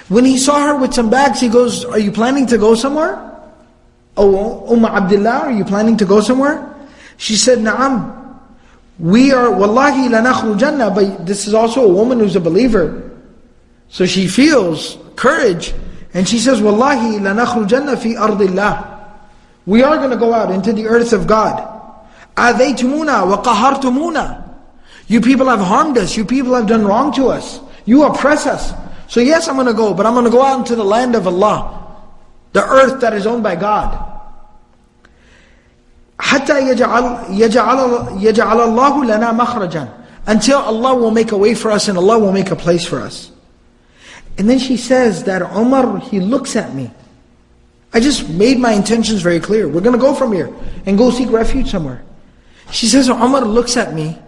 When he saw her with some bags, he goes, are you planning to go somewhere? Oh, Abdullah, are you planning to go somewhere? She said, Na'am. We are, Wallahi lanakhrujanna. But this is also a woman who's a believer. So she feels courage And she says, Wallahi لَنَخْرُجَنَّ فِي أَرْضِ اللَّهِ. We are going to go out into the earth of God. أَذَيْتُمُونَا وَقَهَرْتُمُونَا. You people have harmed us. You people have done wrong to us. You oppress us. So yes, I'm going to go, but I'm going to go out into the land of Allah, the earth that is owned by God. حَتَّى يَجْعَلَ اللَّهُ لَنَا مَخْرَجًا. Until Allah will make a way for us and Allah will make a place for us. And then she says that Umar, he looks at me. I just made my intentions very clear. We're going to go from here and go seek refuge somewhere. She says, Umar looks at me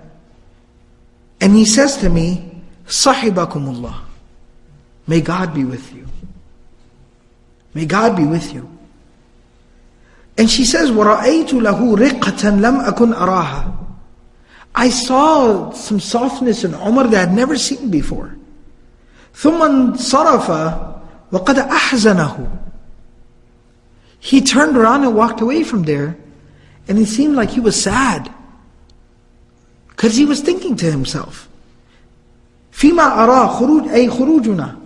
and he says to me, Sahibakumullah. May God be with you. May God be with you. And she says, وَرَأَيْتُ لَهُ رِقَّةً لَمْ أَكُنْ أَرَاهَا. I saw some softness in Umar that I had never seen before. ثُمَّ انصَرَفَ وَقَدْ أَحْزَنَهُ. He turned around and walked away from there, and it seemed like he was sad. Because he was thinking to himself, فِيمَا أَرَى خُرُوجْ أي خُرُوجُنَا.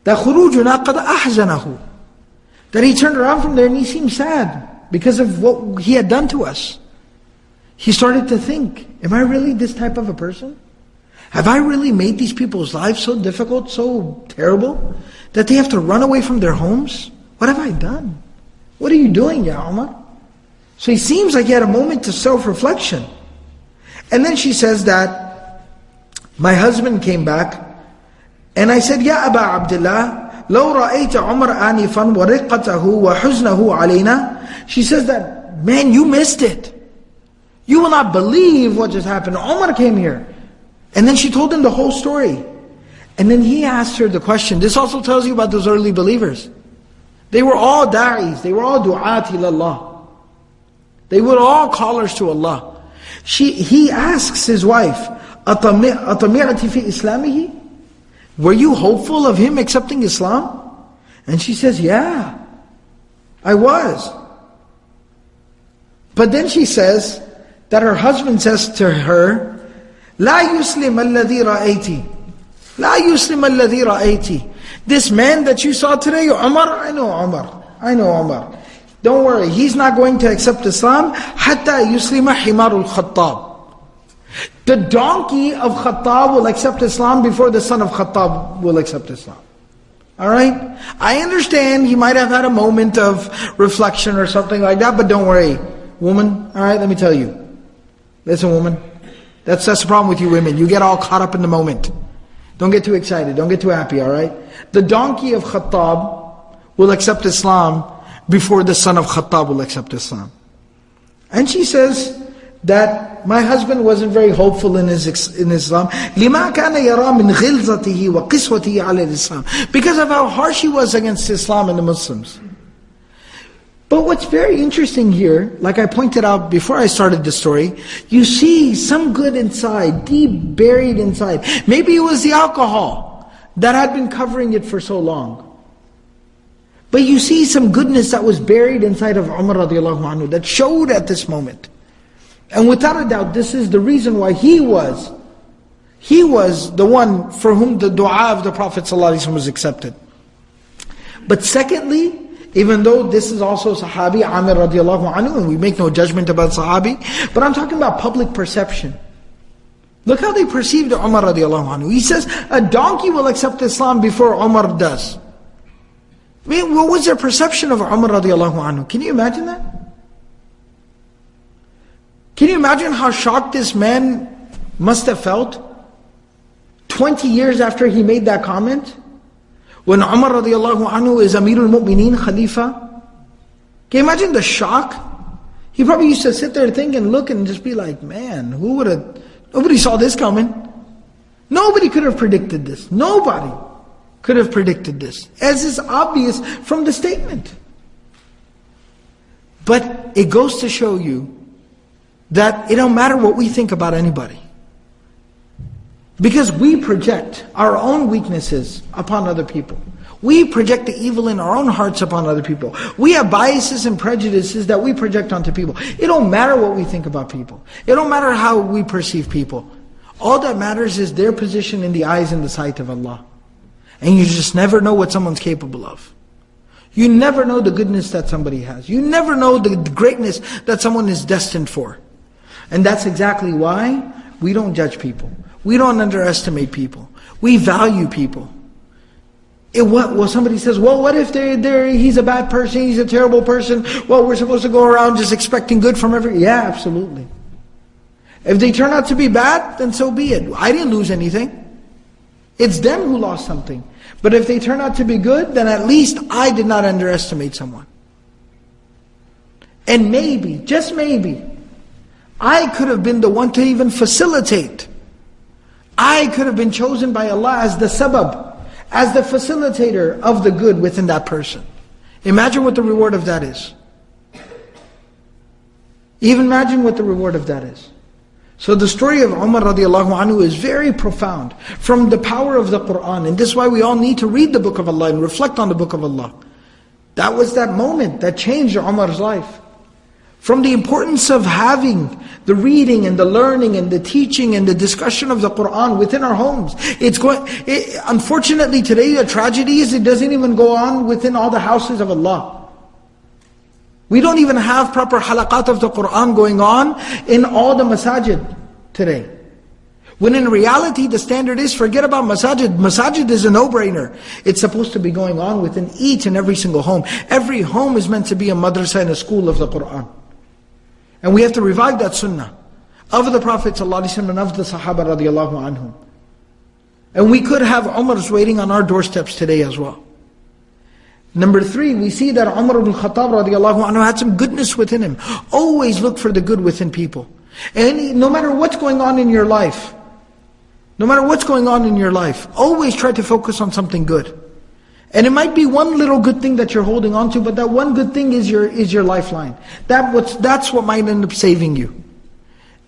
That خُرُوجُنَا قَدْ أَحْزَنَهُ. That he turned around from there and he seemed sad because of what he had done to us. He started to think, am I really this type of a person? Have I really made these people's lives so difficult, so terrible, that they have to run away from their homes? What have I done? What are you doing, Ya Umar? So he seems like he had a moment of self-reflection. And then she says that, my husband came back, and I said, Ya Aba Abdullah, لو رأيت عمر آنفا ورقته وحزنه علينا. She says that, man, you missed it. You will not believe what just happened. Umar came here. And then she told him the whole story. And then he asked her the question. This also tells you about those early believers. They were all da'is. They were all du'at ilallah. They were all callers to Allah. He asks his wife, أَطَمِعْتِ فِي إِسْلَامِهِ. Were you hopeful of him accepting Islam? And she says, yeah, I was. But then she says that her husband says to her, لا يسلم الذي رأيتي. لا يسلم الذي رأيتي. This man that you saw today, Umar, I know Umar. Don't worry, he's not going to accept Islam. حتى يسلم حمار الخطاب. The donkey of Khattab will accept Islam before the son of Khattab will accept Islam. Alright? I understand he might have had a moment of reflection or something like that, but don't worry. Woman, alright, let me tell you. Listen, woman. That's the problem with you women. You get all caught up in the moment. Don't get too excited. Don't get too happy, alright? The donkey of Khattab will accept Islam before the son of Khattab will accept Islam. And she says that my husband wasn't very hopeful in Islam. لِمَا كَانَ يَرَى مِنْ غِلْظَتِهِ وَقِسْوَتِهِ عَلَى الْإِسلام. Because of how harsh he was against Islam and the Muslims. But what's very interesting here, like I pointed out before I started the story, you see some good inside, deep buried inside. Maybe it was the alcohol that had been covering it for so long. But you see some goodness that was buried inside of Umar radiallahu anhu that showed at this moment. And without a doubt, this is the reason why he was the one for whom the dua of the Prophet ﷺ was accepted. But secondly, even though this is also Sahabi, Amir radiallahu anhu, and we make no judgment about Sahabi, but I'm talking about public perception. Look how they perceived Umar radiallahu anhu. He says, a donkey will accept Islam before Umar does. I mean, what was their perception of Umar radiallahu anhu? Can you imagine that? Can you imagine how shocked this man must have felt 20 years after he made that comment? When Umar radiallahu anhu is Amirul Mu'mineen, Khalifa. Can you imagine the shock? He probably used to sit there and think and look and just be like, man, nobody saw this coming. Nobody could have predicted this. Nobody could have predicted this. As is obvious from the statement. But it goes to show you that it don't matter what we think about anybody. Because we project our own weaknesses upon other people. We project the evil in our own hearts upon other people. We have biases and prejudices that we project onto people. It don't matter what we think about people. It don't matter how we perceive people. All that matters is their position in the eyes and the sight of Allah. And you just never know what someone's capable of. You never know the goodness that somebody has. You never know the greatness that someone is destined for. And that's exactly why we don't judge people. We don't underestimate people. We value people. Well, somebody says, well, what if he's a bad person, he's a terrible person? Well, we're supposed to go around just expecting good from yeah, absolutely. If they turn out to be bad, then so be it. I didn't lose anything. It's them who lost something. But if they turn out to be good, then at least I did not underestimate someone. And maybe, just maybe, I could have been the one to even facilitate. I could have been chosen by Allah as the sabab, as the facilitator of the good within that person. Imagine what the reward of that is. Even imagine what the reward of that is. So the story of Umar radiallahu anhu is very profound from the power of the Qur'an. And this is why we all need to read the book of Allah and reflect on the book of Allah. That was that moment that changed Umar's life. From the importance of having the reading and the learning and the teaching and the discussion of the Qur'an within our homes. Unfortunately today the tragedy is it doesn't even go on within all the houses of Allah. We don't even have proper halaqat of the Qur'an going on in all the masajid today. When in reality the standard is, forget about masajid. Masajid is a no-brainer. It's supposed to be going on within each and every single home. Every home is meant to be a madrasa and a school of the Qur'an. And we have to revive that sunnah of the Prophet ﷺ and of the Sahaba radiallahu anhum. And we could have Umars waiting on our doorsteps today as well. Number 3, we see that Umar ibn Khattab radiallahu anhu had some goodness within him. Always look for the good within people. And no matter what's going on in your life, always try to focus on something good. And it might be one little good thing that you're holding on to, but that one good thing is your lifeline. That's what might end up saving you.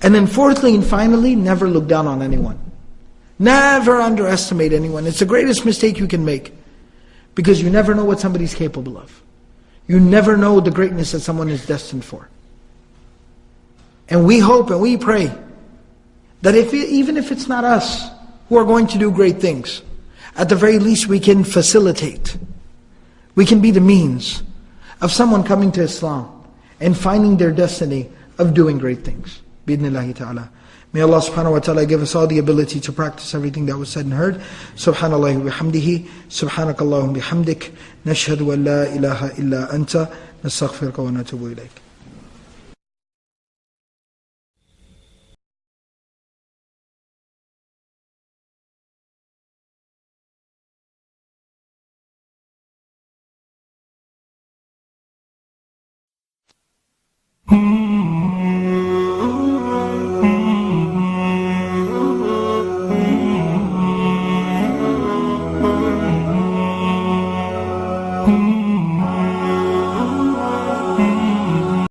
And then fourthly and finally, never look down on anyone. Never underestimate anyone. It's the greatest mistake you can make. Because you never know what somebody's capable of. You never know the greatness that someone is destined for. And we hope and we pray that even if it's not us who are going to do great things, at the very least we can facilitate. We can be the means of someone coming to Islam and finding their destiny of doing great things. Bi-idhnillahi ta'ala. May Allah subhanahu wa ta'ala give us all the ability to practice everything that was said and heard. Subhanallah wa bihamdihi, subhanakallahum bihamdik, nashhadu an la ilaha illa anta, nastaghfiruka wa natubu ilayk.